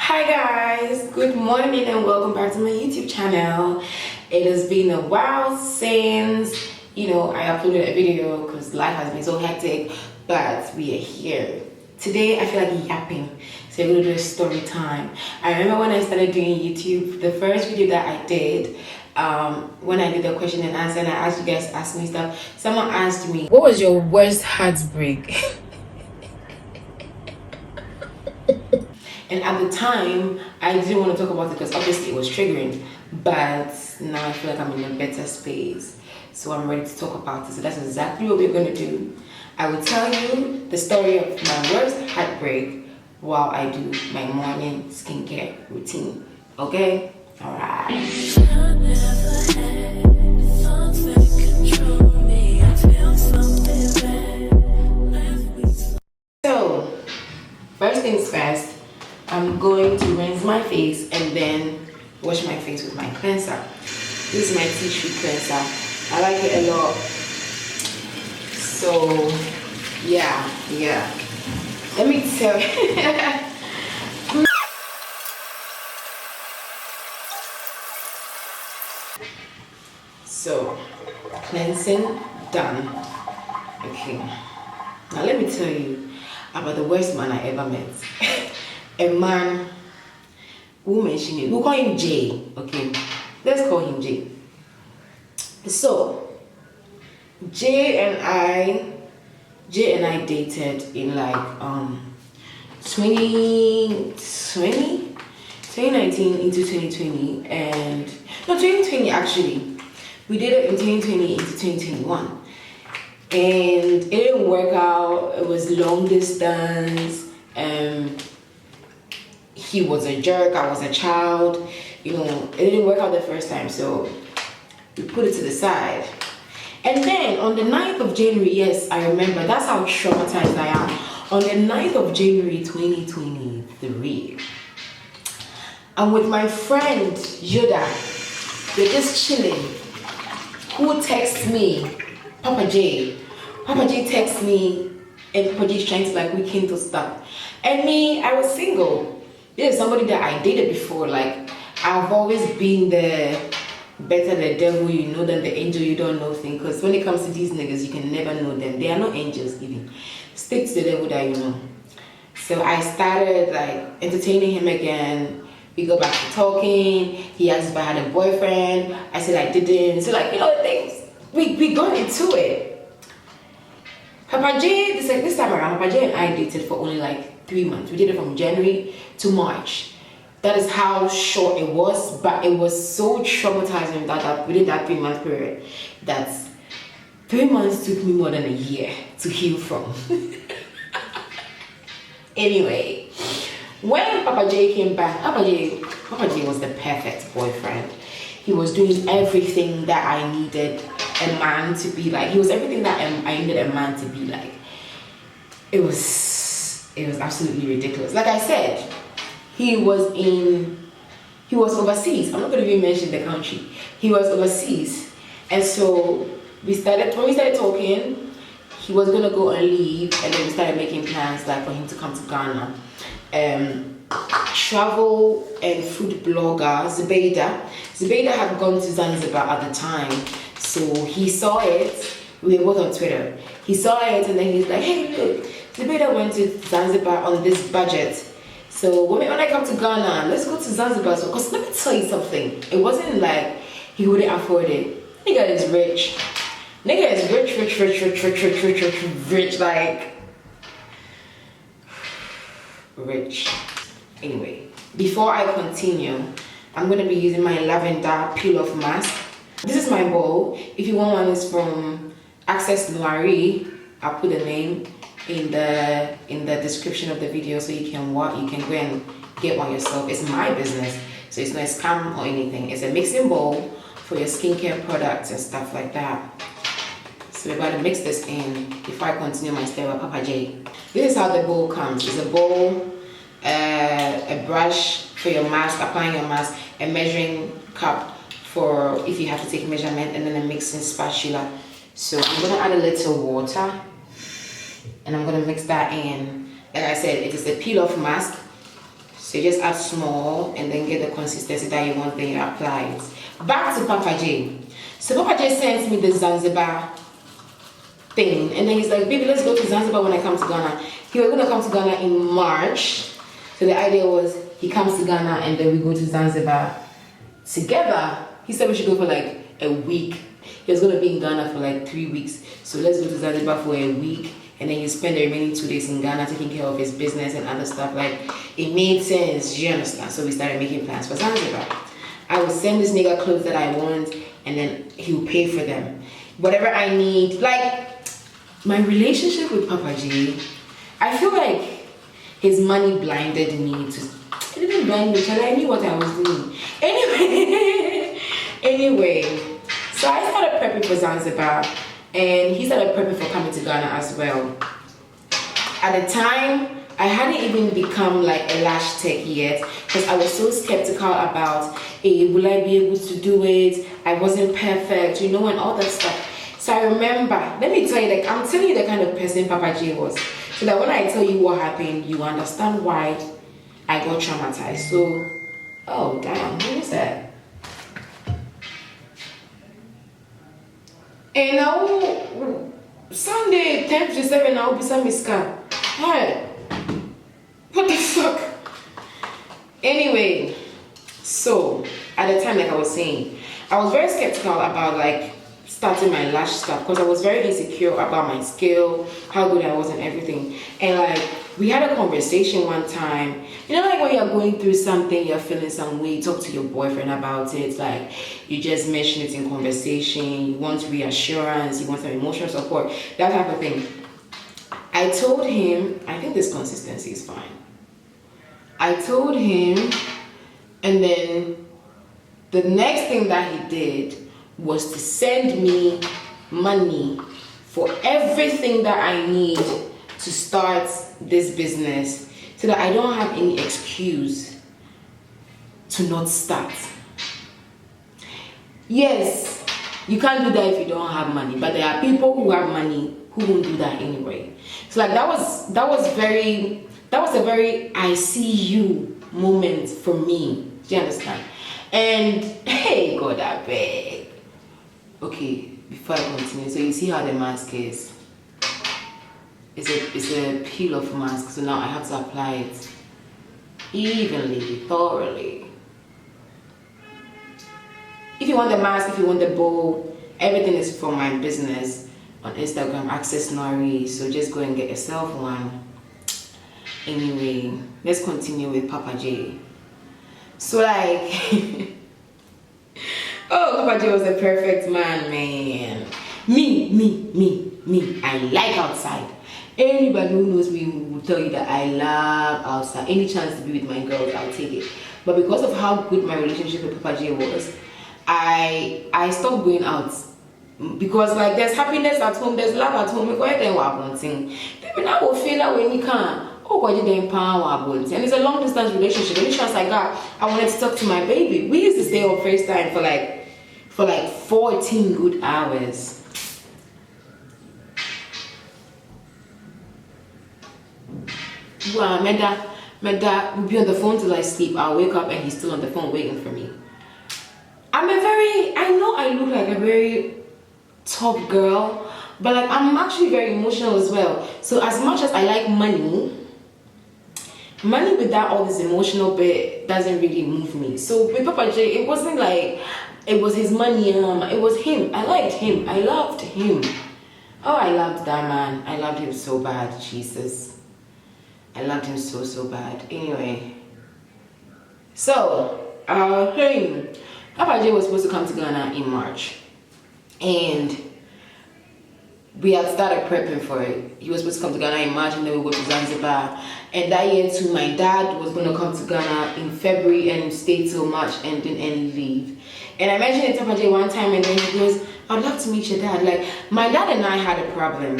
Hi guys, good morning and welcome back to my YouTube channel. It has been a while since I uploaded a video because life has been so hectic, but we are here today. I feel like yapping, so we're gonna do a story time. I remember when I started doing YouTube, the first video that I did, when I did the question and answer and I asked you guys to ask me stuff, someone asked me, what was your worst heartbreak? And at the time, I didn't want to talk about it because obviously it was triggering. But now I feel like I'm in a better space. So I'm ready to talk about it. So that's exactly what we're going to do. I will tell you the story of my worst heartbreak while I do my morning skincare routine. Okay? Alright. So, first things first. I'm going to rinse my face and then wash my face with my cleanser. This is my tea tree cleanser. I like it a lot. So yeah. Let me tell you. So cleansing done. Okay. Now let me tell you about the worst man I ever met. A man who mentioned it. We'll call him Jay. Okay, let's call him Jay. So Jay and I dated in like 2019 into 2020 and no 2020 actually. We did it in 2020 into 2021 and it didn't work out. It was long distance. He was a jerk, I was a child, it didn't work out the first time, so we put it to the side. And then on the 9th of January, yes, I remember, that's how traumatized I am. On the 9th of January 2023, I'm with my friend Yoda, we're just chilling. Who texts me? Papa J. Papa J texts me, and Papa J is trying to like rekindle stuff. And me, I was single. This is somebody that I dated before. Like, I've always been the better the devil you know than the angel you don't know thing. Because when it comes to these niggas, you can never know them. They are not angels even. Stick to the devil that you know. So I started like entertaining him again. We go back to talking. He asked if I had a boyfriend. I said I didn't. So like, things. We got into it. Papa J, this time around, Papa J and I dated for only like 3 months. We did it from January to March. That is how short it was, but it was so traumatizing that within that 3 month period, that 3 months took me more than a year to heal from. Anyway, when Papa J came back, Papa J was the perfect boyfriend. He was doing everything that I needed a man to be like. He was everything that I needed a man to be like. It was absolutely ridiculous. Like I said, he was overseas. I'm not going to even mention the country. He was overseas. And so when we started talking, he was going to go on leave, and then we started making plans like for him to come to Ghana. Travel and food blogger Zubeida had gone to Zanzibar at the time. So he saw it. We were both on Twitter. He saw it and then he's like, hey, look, Zubeida went to Zanzibar on this budget. So when I come to Ghana, let's go to Zanzibar. So, because let me tell you something. It wasn't like he wouldn't afford it. Nigga is rich. Nigga is rich, like rich. Anyway, before I continue, I'm going to be using my lavender peel-off mask. This is my bowl. If you want one, it's from Access Noiri. I'll put the name in the description of the video so you can go and get one yourself. It's my business, so it's not a scam or anything. It's a mixing bowl for your skincare products and stuff like that. So we're about to mix this in before I continue my step with Papa J. This is how the bowl comes. It's a bowl, a brush for your mask, applying your mask, a measuring cup for if you have to take measurement, and then a mixing spatula. So I'm gonna add a little water and I'm gonna mix that in. Like I said, it is a peel-off mask. So you just add small and then get the consistency that you want, then you apply it. Back to Papa J. So Papa J sends me the Zanzibar thing, and then he's like, baby, let's go to Zanzibar when I come to Ghana. He was gonna come to Ghana in March. So the idea was he comes to Ghana and then we go to Zanzibar together. He said we should go for like a week. He was gonna be in Ghana for like 3 weeks. So let's go to Zanzibar for a week, and then you spend the remaining 2 days in Ghana taking care of his business and other stuff. Like, it made sense, do you understand? So we started making plans for Zanzibar. I would send this nigga clothes that I want, and then he'll pay for them. Whatever I need. Like, my relationship with Papa J, I feel like his money blinded me to... It didn't blind me, because I knew what I was doing. Anyway, so I started prepping for Zanzibar, and he started prepping for coming to Ghana as well. At the time, I hadn't even become like a lash tech yet, because I was so skeptical about, hey, will I be able to do it? I wasn't perfect, you know, and all that stuff. So I remember, let me tell you, like, I'm telling you the kind of person Papa J was, so that when I tell you what happened, you understand why I got traumatized. So, oh damn, who is that? And now, Sunday, 10:57, I'll be some miska. Hey, what the fuck? Anyway, so at the time, like I was saying, I was very skeptical about like starting my lash stuff, because I was very insecure about my skill, how good I was and everything. And like, we had a conversation one time, you know, like when you're going through something, you're feeling some way, you talk to your boyfriend about it, like you just mention it in conversation, you want reassurance, you want some emotional support, that type of thing. I told him, I think this consistency is fine. I told him, and then the next thing that he did was to send me money for everything that I need to start this business, so that I don't have any excuse to not start. Yes, you can't do that if you don't have money, but there are people who have money who won't do that anyway. So like that was a very I see you moment for me. Do you understand? And hey, God, I beg. Okay, before I continue, so you see how the mask is. It's a peel off mask, so now I have to apply it evenly, thoroughly. If you want the mask, if you want the bowl, everything is for my business on Instagram, Access Nori, so just go and get yourself one. Anyway, let's continue with Papa J. So like, oh, Papa J was the perfect man. Me. I like outside. Anybody who knows me will tell you that I love outside. Any chance to be with my girls, I'll take it. But because of how good my relationship with Papa J was, I stopped going out. Because like there's happiness at home, there's love at home. Go ahead and walk on thing. People now will feel that when you can. Oh, God, you didn't power. And it's a long distance relationship. Any chance I got, I wanted to talk to my baby. We used to stay on FaceTime for like 14 good hours. Wow, my dad would be on the phone till I sleep. I'll wake up and he's still on the phone waiting for me. I know I look like a very top girl, but like I'm actually very emotional as well. So as much as I like money without all this emotional bit doesn't really move me. So with Papa J, it wasn't like it was his money, it was him. I liked him. I loved him. Oh, I loved that man. I loved him so bad, Jesus. I loved him so bad. Anyway, so Papa J was supposed to come to Ghana in March, and we had started prepping for it. He was supposed to come to Ghana in March, and then we go to Zanzibar. And that year too, my dad was going to come to Ghana in February and stay till March ending and leave. And I mentioned it to Papa J one time, and then he goes, I'd love to meet your dad. Like, my dad and I had a problem,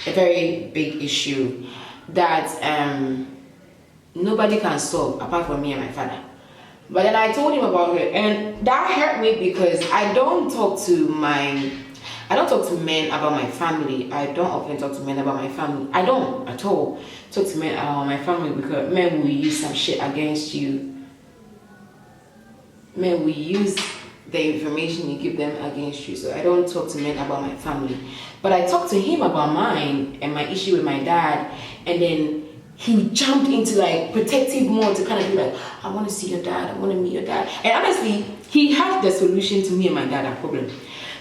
a very big issue that nobody can solve apart from me and my father. But then I told him about it, and that hurt me because I don't talk to my I don't talk to men about my family. I don't often talk to men about my family. I don't at all talk to men about my family because men will use some shit against you. Men will use the information you give them against you. So I don't talk to men about my family. But I talked to him about mine and my issue with my dad. And then he jumped into like protective mode to kind of be like, I want to see your dad. I want to meet your dad. And honestly, he had the solution to me and my dad, our problem.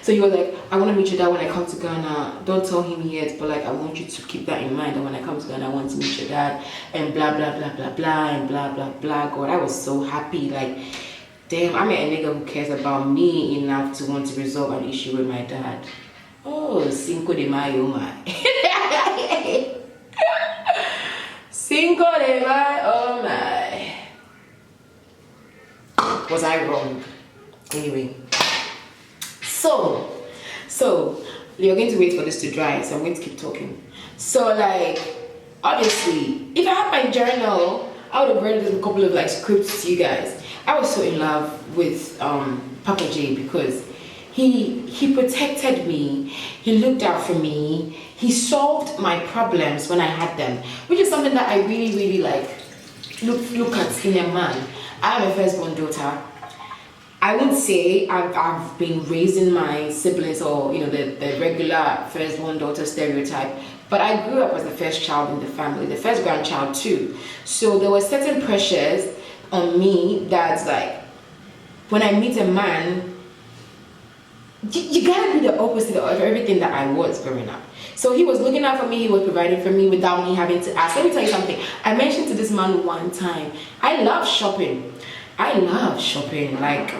So he was like, I want to meet your dad when I come to Ghana. Don't tell him yet, but like I want you to keep that in mind. And when I come to Ghana, I want to meet your dad. And blah, blah, blah, blah, blah, and blah, blah, blah. God, I was so happy. Like, damn, I met a nigga who cares about me enough to want to resolve an issue with my dad. Oh, Cinco de Mayo, my. Cinco de Mayo, oh my. Was I wrong? Anyway. So, you're going to wait for this to dry, so I'm going to keep talking. So, like, obviously, if I had my journal, I would have read a couple of, like, scripts to you guys. I was so in love with Papa J because he protected me, he looked out for me, he solved my problems when I had them, which is something that I really, really, like, look at in a man. I am a firstborn daughter. I wouldn't say I've been raising my siblings or, you know, the regular firstborn daughter stereotype, but I grew up as the first child in the family, the first grandchild too. So there were certain pressures on me that's like, when I meet a man, you gotta be the opposite of everything that I was growing up. So he was looking out for me, he was providing for me without me having to ask. Let me tell you something. I mentioned to this man one time, I love shopping. Like,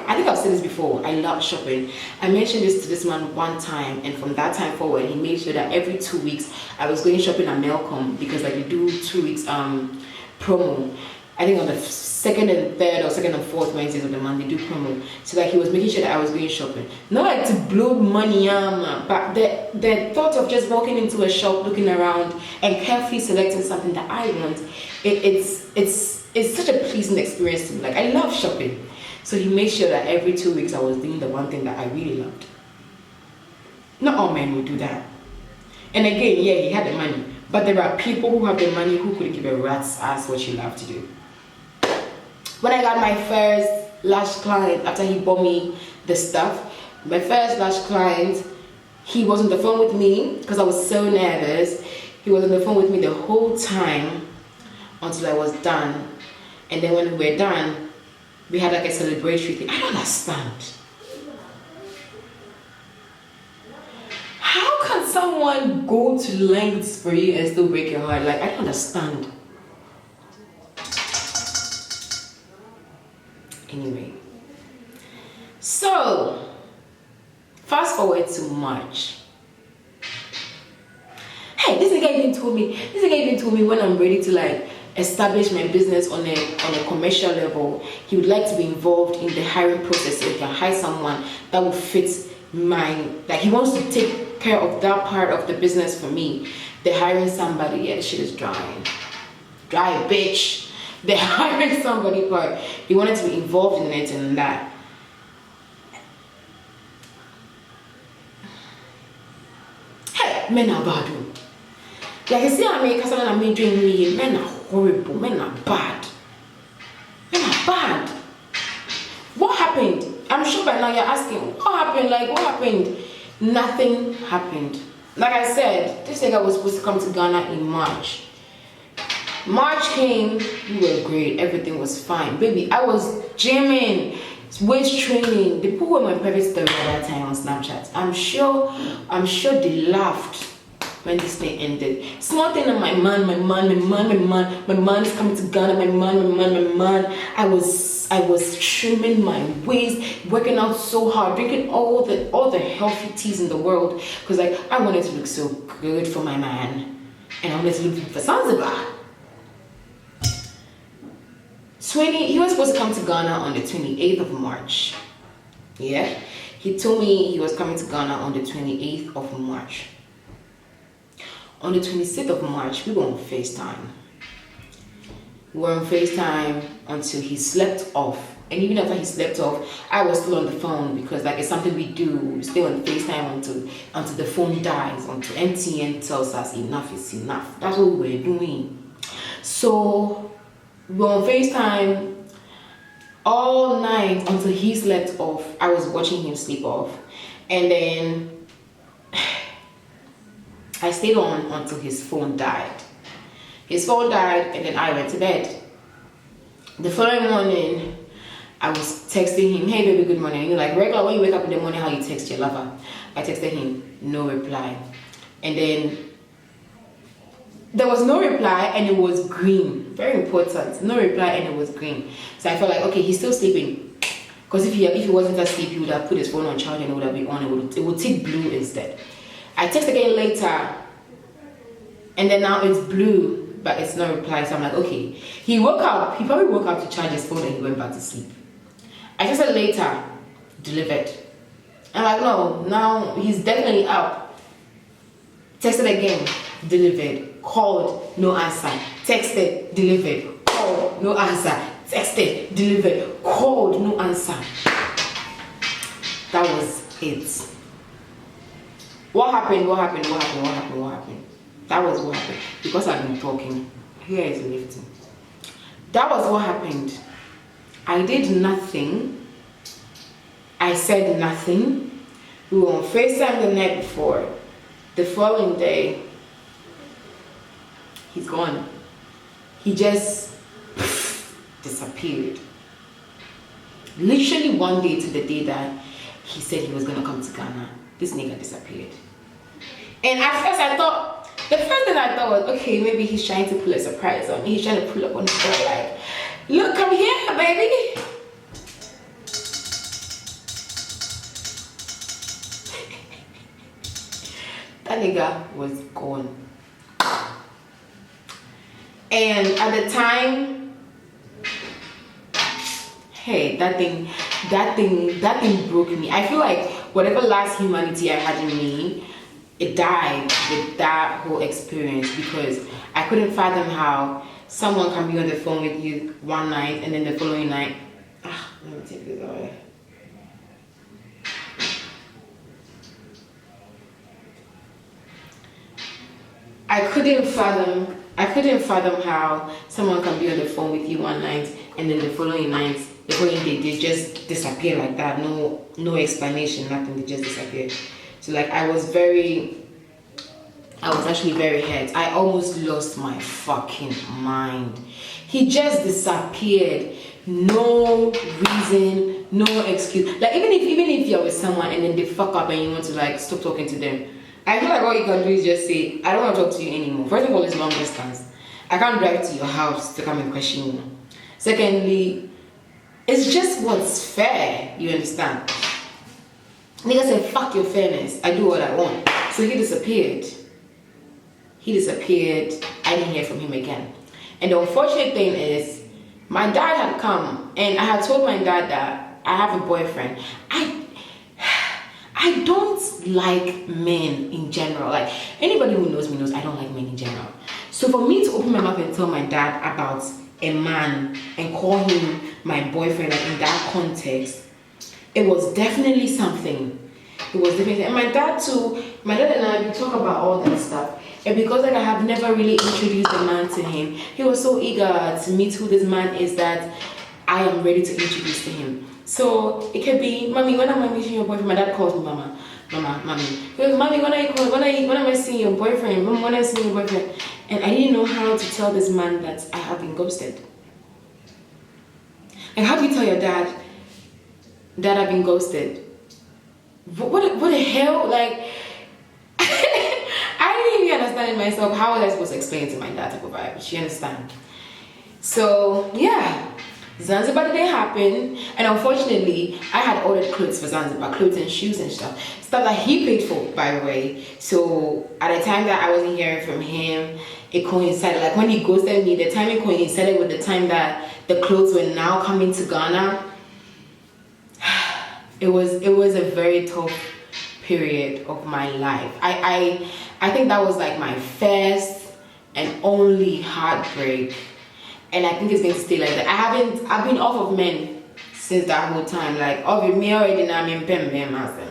I think I've said this before, I love shopping. I mentioned this to this man one time, and from that time forward, he made sure that every 2 weeks, I was going shopping at Melcom, because like, they do 2 weeks promo. I think on the second and third or second and fourth Wednesdays of the month, they do promo. So like, he was making sure that I was going shopping. Not like to blow money, but the thought of just walking into a shop, looking around, and carefully selecting something that I want, it's such a pleasing experience to me. Like, I love shopping. So he made sure that every 2 weeks I was doing the one thing that I really loved. Not all men would do that. And again, yeah, he had the money. But there are people who have the money who couldn't give a rat's ass what you love to do. When I got my first lash client, after he bought me the stuff, my first lash client, he was on the phone with me because I was so nervous. He was on the phone with me the whole time until I was done. And then when we were done, we had like a celebratory thing. I don't understand. How can someone go to lengths for you and still break your heart? Like, I don't understand. Anyway. So, fast forward to March. Hey, this nigga even told me when I'm ready to like establish my business on a commercial level, he would like to be involved in the hiring process so he can hire someone that will fit like, he wants to take care of that part of the business for me. They're hiring somebody, yeah, the shit is drying. Dry, bitch. They're hiring somebody part. He wanted to be involved in it and that. Hey, men are bad. Like, you see, I mean, because I'm doing me, men are horrible, men are bad. Men are bad. What happened? I'm sure by now you're asking, what happened? Like, what happened? Nothing happened. Like I said, this nigga was supposed to come to Ghana in March. March came, we were great, everything was fine. Baby, I was gymming, weight training. The people were my private story at that time on Snapchat. I'm sure they laughed when this thing ended. Small thing on my man is coming to Ghana, my man. I was trimming my waist, working out so hard, drinking all the healthy teas in the world, because like, I wanted to look so good for my man, and I wanted to look for Zanzibar. He was supposed to come to Ghana on the 28th of March. Yeah, he told me he was coming to Ghana on the 28th of March. On the 26th of March, we were on FaceTime. until he slept off. And even after he slept off, I was still on the phone because like it's something we do. We stay on FaceTime until the phone dies, until MTN tells us enough is enough. That's what we were doing. So we were on FaceTime all night until he slept off. I was watching him sleep off. And then I stayed on until his phone died. His phone died and then I went to bed. The following morning, I was texting him, hey baby, good morning. And you're like, regular, when you wake up in the morning, how you text your lover? I texted him, no reply. And then there was no reply and it was green. Very important. No reply and it was green. So I felt like, okay, he's still sleeping. Because if he wasn't asleep, he would have put his phone on charge and it would have been on. It would tick blue instead. I text again later. And then now it's blue, but it's no reply. So I'm like, okay. He woke up. He probably woke up to charge his phone and he went back to sleep. I just said later, delivered. I'm like, no, now he's definitely up. Texted again, delivered. Called, no answer. Texted, delivered. Called, no answer. Texted, delivered. Called, no answer. That was it. What happened? That was what happened. Because I've been talking. Here is lifting. That was what happened. I did nothing. I said nothing. We were on FaceTime the night before. The following day, he's gone. He just disappeared. Literally one day to the day that he said he was gonna come to Ghana, this nigga disappeared. And at first the first thing I thought was, okay, maybe he's trying to pull a surprise on me. He's trying to pull up on the door like, look, I'm here, baby. That nigga was gone. And at the time, hey, that thing broke me. I feel like whatever last humanity I had in me, it died with that whole experience, because I couldn't fathom how someone can be on the phone with you one night and then the following night, let me take this away. I couldn't fathom how someone can be on the phone with you one night and then the following day they just disappear like that. No explanation, nothing, they just disappear. So like I was actually very hurt. I almost lost my fucking mind. He just disappeared. No reason, no excuse. Like even if you're with someone and then they fuck up and you want to like stop talking to them, I feel like all you can do is just say, I don't want to talk to you anymore. First of all, it's long distance. I can't drive to your house to come and question you. Secondly, it's just what's fair, you understand? Nigga said, fuck your fairness. I do what I want. So he disappeared. I didn't hear from him again. And the unfortunate thing is, my dad had come and I had told my dad that I have a boyfriend. I don't like men in general. Like anybody who knows me knows I don't like men in general. So for me to open my mouth and tell my dad about a man and call him my boyfriend, like in that context, it was definitely something. And my dad and I, we talk about all that stuff. And because like I have never really introduced the man to him, he was so eager to meet who this man is that I am ready to introduce to him. So it could be, mommy, when am I meeting your boyfriend? My dad calls me mama, mommy. He goes, mommy, when am I seeing your boyfriend? Mom, when am I seeing your boyfriend? And I didn't know how to tell this man that I have been ghosted. Like, how do you tell your dad that I've been ghosted? What the hell? Like, I didn't even understand it myself. How was I supposed to explain it to my dad to provide? She understand. So yeah, Zanzibar didn't happen, and unfortunately, I had ordered clothes for Zanzibar, clothes and shoes and stuff that he paid for, by the way. So at the time that I wasn't hearing from him, it coincided. Like when he ghosted me, the timing coincided with the time that the clothes were now coming to Ghana. It was a very tough period of my life. I think that was like my first and only heartbreak. and I think it's going to stay like that. I've been off of men since that whole time. Like, of me already now, I'm in Pem.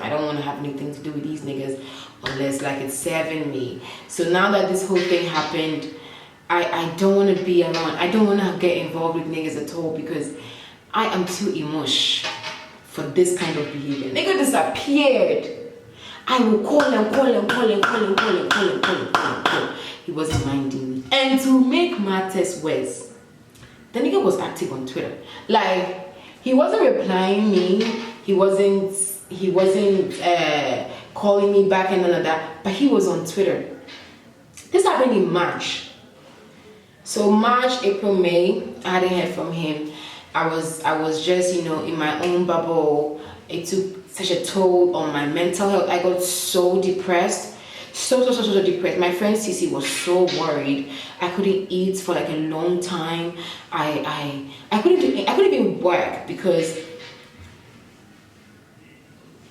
I don't want to have anything to do with these niggas unless like it's serving me. So now that this whole thing happened, I don't want to be around. I don't want to get involved with niggas at all because I am too emotional for this kind of behavior. Nigga disappeared. I will call him. He wasn't minding me. And to make matters worse, the nigga was active on Twitter. Like, he wasn't replying me. He wasn't calling me back and none of that. But he was on Twitter. This happened in March. So March, April, May, I hadn't heard from him. I was just, in my own bubble. It took such a toll on my mental health. I got so depressed. So depressed. My friend Cece was so worried. I couldn't eat for like a long time. I couldn't even work because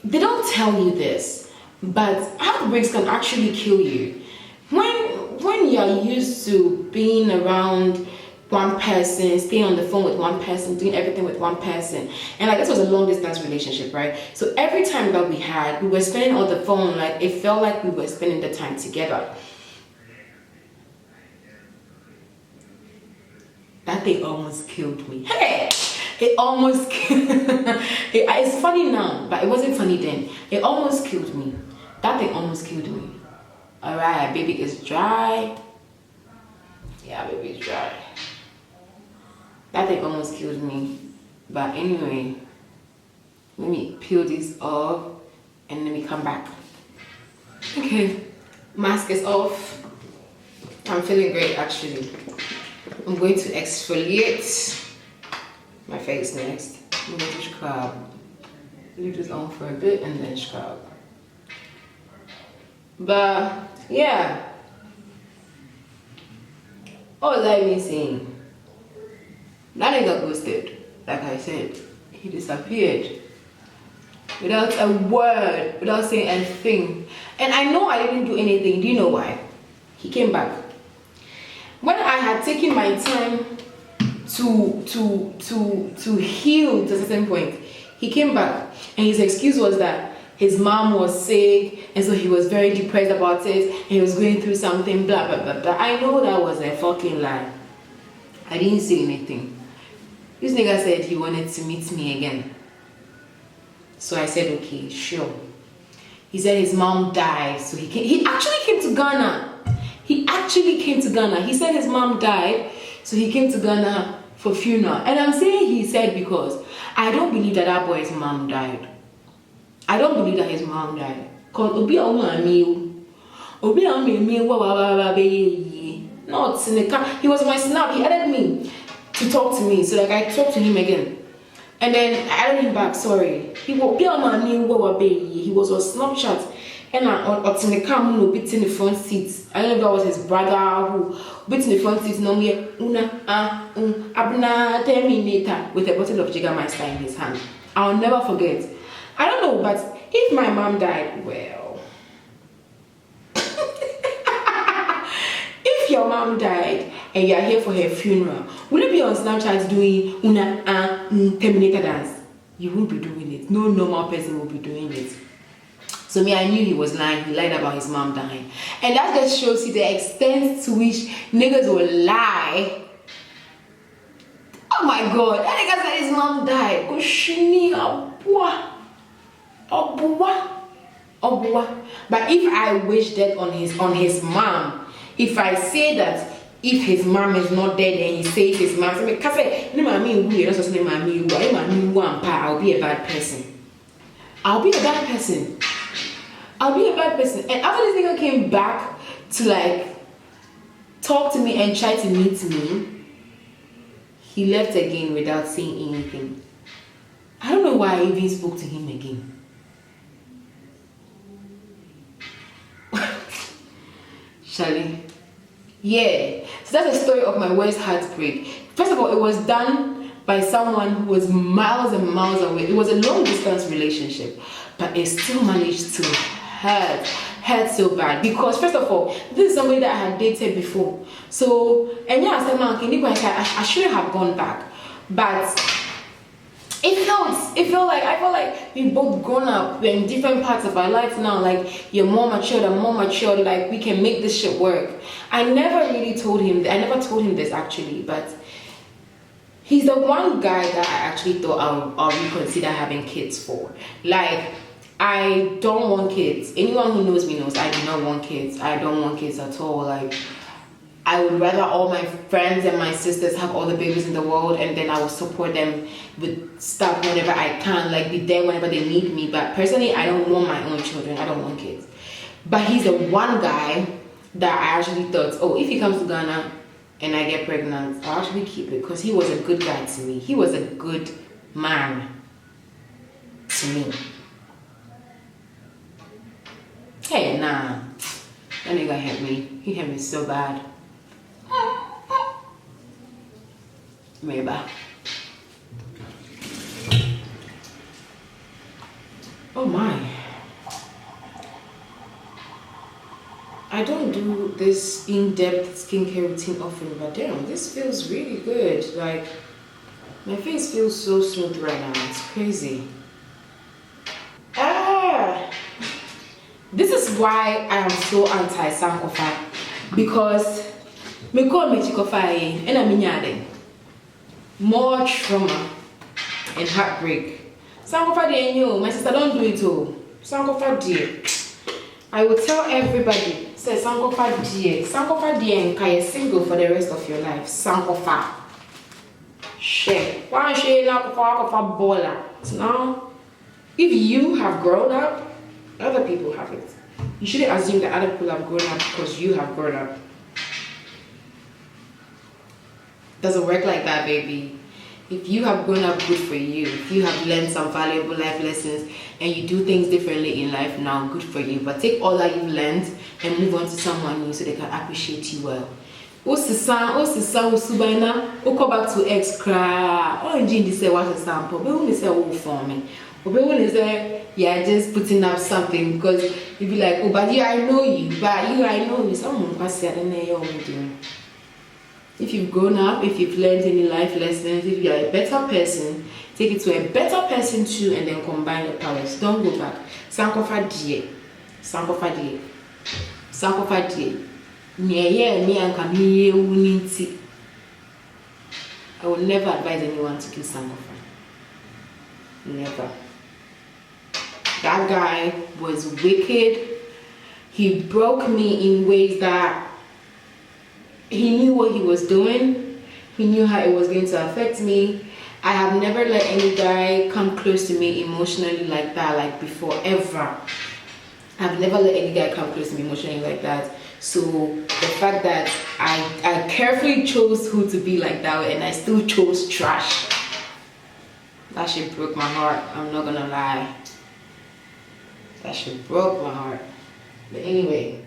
they don't tell you this, but heartbreaks can actually kill you. When you're used to being around one person, staying on the phone with one person, doing everything with one person, and like this was a long distance relationship, right? So every time that we were spending on the phone, like it felt like we were spending the time together. That thing almost killed me. Hey, it almost it's funny now, but it wasn't funny then. It almost killed me. That thing almost killed me. All right, baby is dry. Yeah, baby is dry. That thing almost killed me. But anyway, let me peel this off and let me come back. Okay, mask is off. I'm feeling great actually. I'm going to exfoliate my face next. I'm going to scrub. Leave this on for a bit and then scrub. But yeah. What was I even saying? That nigga ghosted. Like I said, he disappeared without a word, without saying anything. And I know I didn't do anything. Do you know why? He came back. When I had taken my time to heal to a certain point, he came back and his excuse was that his mom was sick and so he was very depressed about it and he was going through something, blah blah blah blah. I know that was a fucking lie. I didn't say anything. This nigga said he wanted to meet me again. So I said, okay, sure. He said his mom died, so he actually came to Ghana. He said his mom died, so he came to Ghana for funeral. And I'm saying he said because I don't believe that boy's mom died. I don't believe that his mom died. Because Obi not in the car. He was my snap. He added me to talk to me. So like I talked to him again. And then I added him back, sorry. He was on Snapchat. And I in the car, bit in the front seat. I don't know if that was his brother who bit in the front seat. No, abna terminator with a bottle of Jägermeister in his hand. I'll never forget. I don't know, but if my mom died, well, if your mom died and you are here for her funeral, will you be on Snapchat doing terminator dance? You won't be doing it. No normal person will be doing it. So me, I knew he was lying. He lied about his mom dying. And that just shows you the extent to which niggas will lie. Oh my God. That nigga said his mom died. But if I wish that on his mom, if I say that if his mom is not dead and he says his mom, I'll be a bad person. I'll be a bad person. And after this nigga came back to like talk to me and try to meet me, he left again without saying anything. I don't know why I even spoke to him again. Charlie. Yeah. So that's the story of my worst heartbreak. First of all, it was done by someone who was miles and miles away. It was a long distance relationship, but it still managed to hurt so bad, because first of all, this is somebody that I had dated before. So, and yeah, I said, man, I shouldn't have gone back, but it felt like, I felt like we both grown up. We're in different parts of our lives now. Like, you're more matured, I'm more matured. Like, we can make this shit work. I never told him this actually, but he's the one guy that I actually thought I'll reconsider having kids for. Like, I don't want kids. Anyone who knows me knows I do not want kids. I don't want kids at all. Like, I would rather all my friends and my sisters have all the babies in the world, and then I will support them with stuff whenever I can, like be there whenever they need me. But personally, I don't want my own children. I don't want kids. But he's the one guy that I actually thought, oh, if he comes to Ghana and I get pregnant, I'll actually keep it, because he was a good guy to me. He was a good man to me. Hey, nah. That nigga hit me. He hit me so bad. Maybe. Oh my. I don't do this in-depth skincare routine often, but damn, this feels really good. Like, my face feels so smooth right now. It's crazy. This is why I am so anti-sankofa, because me call me chikofa and I'm in more trauma and heartbreak. Sankofa de you, my sister, don't do it all. Sankofa de. I will tell everybody, say Sankofa de. Sankofa de and kaya single for the rest of your life. Sankofa. Share. Why share Sankofa baller? Now, if you have grown up, other people have it. You shouldn't assume that other people have grown up because you have grown up. Doesn't work like that, baby. If you have grown up, good for you. If you have learned some valuable life lessons and you do things differently in life now, good for you. But take all that you've learned and move on to someone new so they can appreciate you well. Go back to ex cry. Oh, and Jane say what a sample. But when they say oh for me, but when they say yeah, just putting up something, because you'd be like, oh, but yeah, I know you, I know you. Someone can say I don't know what you're doing. If you've grown up, if you've learned any life lessons, if you're a better person, take it to a better person too, and then combine the powers. Don't go back. Sankofa die. Sankofa die. Sankofa die. I will never advise anyone to kill Sankofa. Never. That guy was wicked. He broke me in ways that he knew what he was doing. He knew how it was going to affect me. I have never let any guy come close to me emotionally like that, like before, ever. I've never let any guy come close to me emotionally like that. So the fact that I carefully chose who to be like that, and I still chose trash, that shit broke my heart. I'm not gonna lie. That shit broke my heart. But anyway,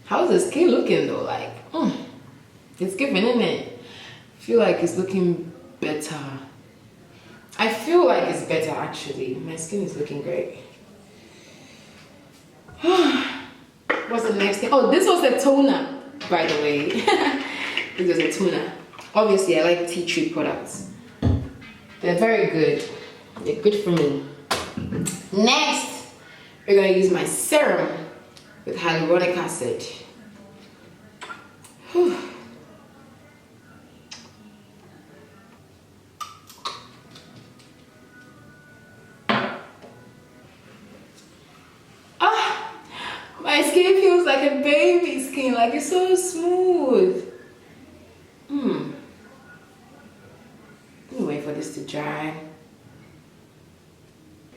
how's the skin looking though? Like, it's giving, isn't it? I feel like it's looking better. I feel like it's better actually. My skin is looking great. What's the next thing? Oh, this was a toner, by the way. This was a toner. Obviously, I like tea tree products. They're very good. They're good for me. Next, we're gonna use my serum with hyaluronic acid. Whew. My skin feels like a baby skin, like it's so smooth. Let me wait for this to dry.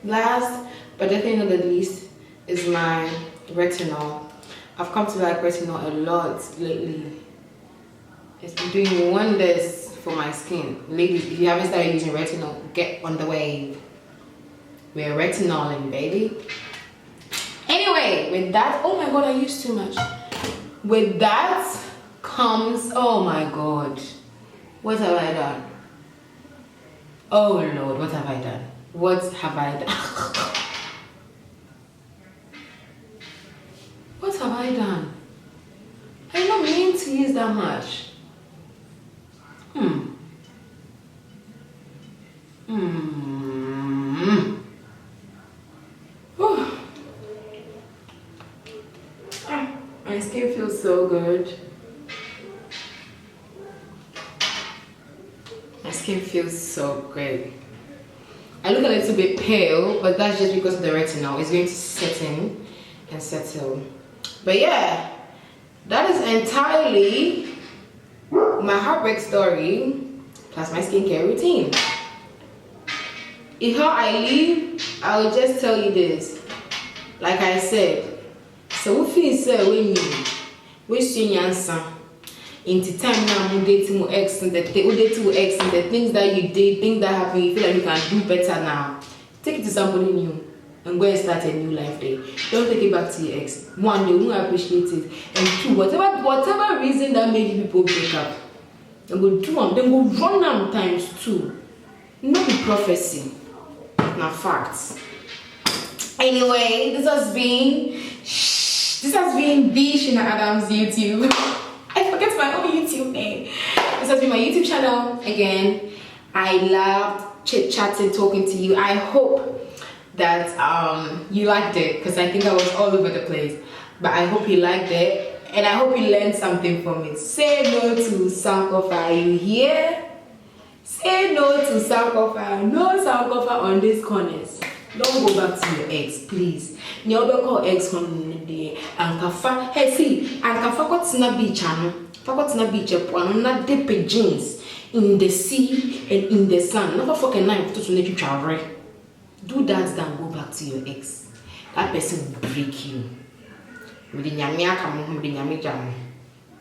Last, but definitely not the least, is my retinol. I've come to like retinol a lot lately. It's been doing wonders for my skin. Ladies, if you haven't started using retinol, get on the wave. We're retinoling, baby. Anyway, with that, oh my god, I used too much. With that comes, oh my god, what have I done? Oh Lord, what have I done? What have I done? My skin feels so good. My skin feels so great. I look a little bit pale, but that's just because of the retinol. It's going to set in and settle. But yeah, that is entirely my heartbreak story plus my skincare routine. If how I live, I will just tell you this. Like I said, so we feel so when you wish you answer into time now we dating with ex and the things that you did, things that happen, you feel like you can do better now. Take it to somebody new and go and start a new life there. Don't take it back to your ex. One, they won't appreciate it. And two, whatever reason that made you people break up, then go do them, then go run them times two. Not the prophecy, not facts. Anyway, this has been the Shina Adams YouTube. I forget my own YouTube name. This has been my YouTube channel again. I loved chit-chatting, talking to you. I hope that you liked it, because I think I was all over the place. But I hope you liked it, and I hope you learned something from it. Say no to Sankofa. You hear? Say no to Sankofa. No Sankofa on these corners. Don't go back to your ex, please. You don't call ex on the day. And kafa, hey, see, and kafa got to beach, got beach, not dip jeans in the sea and in the sun. Never fucking knife to let you travel. Do that, then go back to your ex. That person will break you. With the nyamia come home, with the nyamia jam.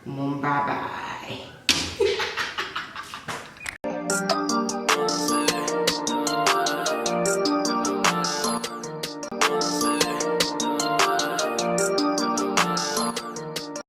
Bye bye.